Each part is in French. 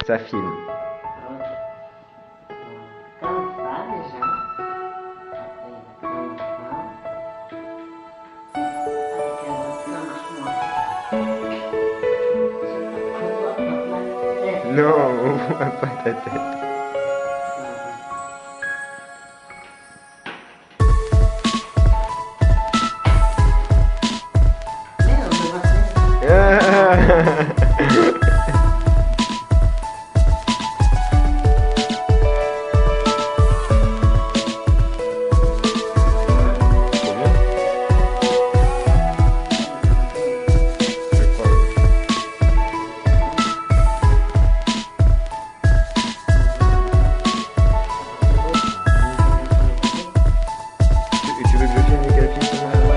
Ça filme. Comme ça déjà. Après, comme ça. Avec un autre, ça marche moins. Je sais pas comment on va faire. Non, on voit pas ta tête. Mais on va faire. Ah. Trop bien. Je crois. Tu veux que je filme les calculs sur moi?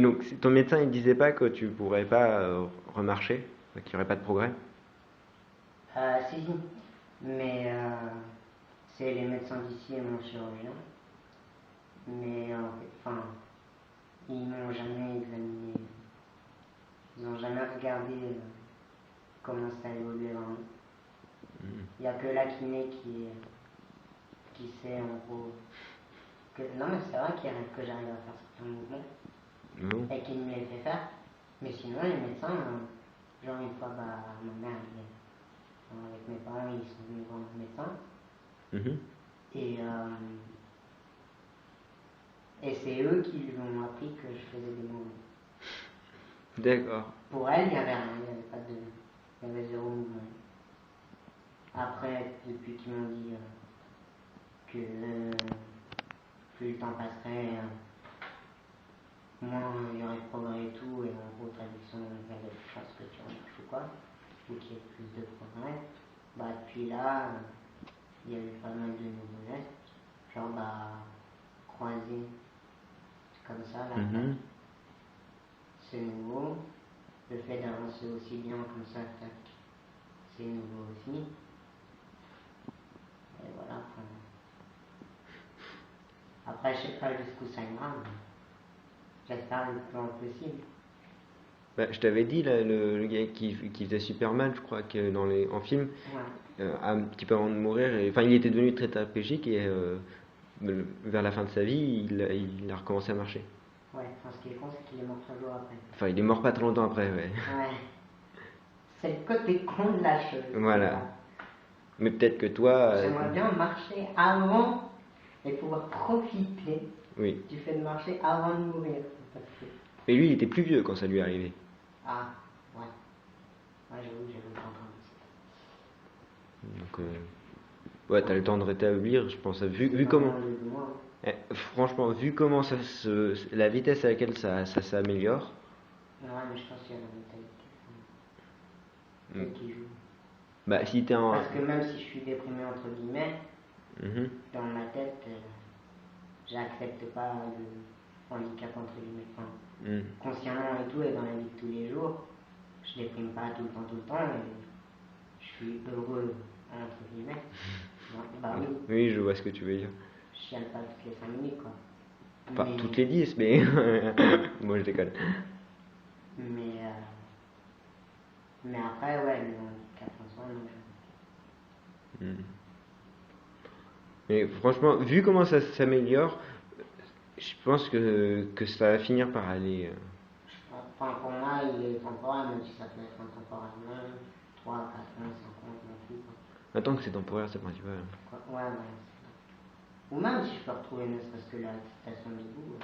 Mais donc, ton médecin, il disait pas que tu pourrais pas remarcher, qu'il n'y aurait pas de progrès? Si, si. Mais c'est les médecins d'ici et mon chirurgien. Mais enfin, ils m'ont jamais examiné. Ils n'ont jamais regardé comment ça évoluait vraiment. Il n'y a que la kiné qui sait en gros. Non, mais c'est vrai que j'arrive à faire certains mouvements Non. et qui me les fait faire. Mais sinon, les médecins, genre une fois, ma mère, avec mes parents, ils sont venus voir le médecin. Mhm. Et c'est eux qui lui ont appris que je faisais des mouvements. D'accord. Pour elle, il n'y avait rien, il n'y avait pas de. Il y avait zéro mouvement. Après, depuis qu'ils m'ont dit que plus le temps passerait, moins il y aurait de progrès et tout, et en gros, traduction, il y avait de chance que tu remarches ou quoi, ou qu'il y ait plus de progrès, depuis là, il y a eu pas mal de nouveaux gestes, genre croiser, comme ça, là, Mhm. c'est nouveau. Le fait d'avancer aussi bien comme ça, tac, c'est nouveau aussi. Et voilà. Après, je sais pas jusqu'où ça ira, mais j'espère le plus loin possible. Bah, je t'avais dit, là, le gars qui faisait super mal, je crois, que en film, Ouais. un petit peu avant de mourir, enfin, il était devenu très tétraplégique et vers la fin de sa vie, il a recommencé à marcher. Ouais, enfin, ce qui est con, c'est qu'il est mort 3 jours après. Enfin, il est mort pas très longtemps après, ouais. Ouais. C'est le côté con de la chose. Voilà. Mais peut-être que toi. J'aimerais bien marcher avant et pouvoir profiter Oui. du fait de marcher avant de mourir. Parce que... Et lui, il était plus vieux quand ça lui est arrivé. Ah, ouais. Ouais, j'avoue, pas entendu ça. Donc, ouais, t'as le temps de rétablir, je pense. Vu Pas comment. vraiment de moi. Franchement, vu comment la vitesse à laquelle ça s'améliore. Ouais, mais je pense qu'il y a la mentalité. Celle qui joue. Bah, si t'es en. Parce que même si je suis déprimé, entre guillemets, Mhm. dans ma tête, j'accepte pas le handicap, entre guillemets. Enfin, Mm. consciemment et tout, et dans la vie de tous les jours, je déprime pas tout le temps, et je suis heureux, entre guillemets. Non, bah oui, Oui, je vois ce que tu veux dire. je chiale pas toutes les 5 minutes, quoi. Pas Mais- toutes les 10, mais. Moi, je déconne. Mais après, ouais, le handicap en soi, non, Mm. Mais franchement, vu comment ça s'améliore, je pense que ça va finir par aller. Enfin, pour moi, il est temporaire, même si ça peut être intemporel. 3, 4 ans, 5 ans, je m'en fous, quoi. Maintenant que c'est temporaire, c'est principal. Ouais, ouais. Ou même si je peux retrouver ne serait-ce que l'acceptation du goût,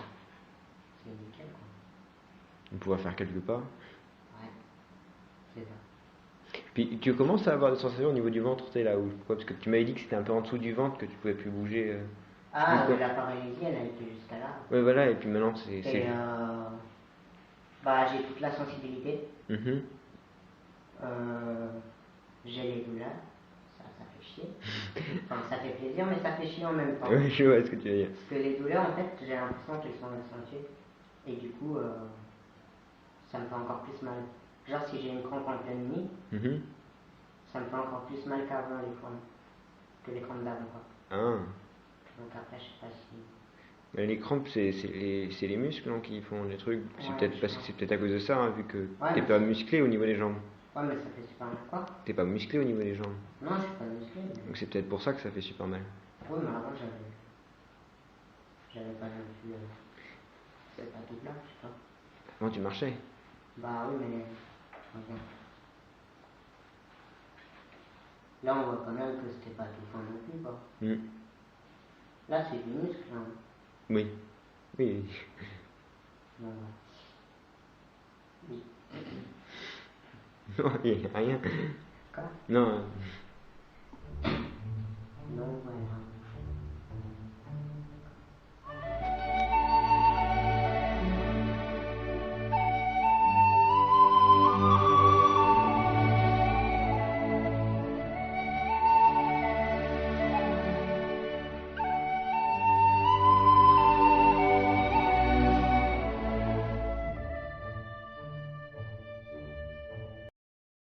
c'est nickel, quoi. On pourra faire quelques pas. Ouais, c'est ça. Puis tu commences à avoir des sensations au niveau du ventre, tu sais, là où. Pourquoi? Parce que tu m'avais dit que c'était un peu en dessous du ventre, que tu pouvais plus bouger. Ah, pourquoi. la paralysie, elle a été jusqu'à là. Ouais, voilà, et puis maintenant Et c'est. j'ai toute la sensibilité, Mhm. j'ai les douleurs, ça fait chier. Enfin, ça fait plaisir, mais ça fait chier en même temps. Ouais, je vois ce que tu veux dire. Parce que les douleurs, en fait, j'ai l'impression qu'elles sont accentuées. Et du coup, ça me fait encore plus mal. Genre, si j'ai une crampe en pleine nuit, Mhm. ça me fait encore plus mal qu'avant les crampes. Que les crampes d'avant, quoi. Ah. Donc après, je sais pas si... Mais les crampes, c'est les muscles, non, qui font les trucs. C'est Ouais, peut-être je parce que pense. c'est peut-être à cause de ça, hein, vu que Ouais, t'es mais pas c'est- musclé au niveau des jambes. Ouais, mais ça fait super mal, quoi. T'es pas musclé au niveau des jambes. Non, je suis pas musclé, mais... Donc c'est peut-être pour ça que ça fait super mal. Oui, mais avant, j'avais pas non plus... C'est pas tout là, je sais pas. Avant tu marchais. Bah oui, mais... Regarde. Là, on voit quand même que c'était pas tout fin non plus, quoi. Mm. Là, c'est du muscle, hein. Oui. Oui. Bon, oui. Non, il y a rien. Quoi? Non. Non, voilà.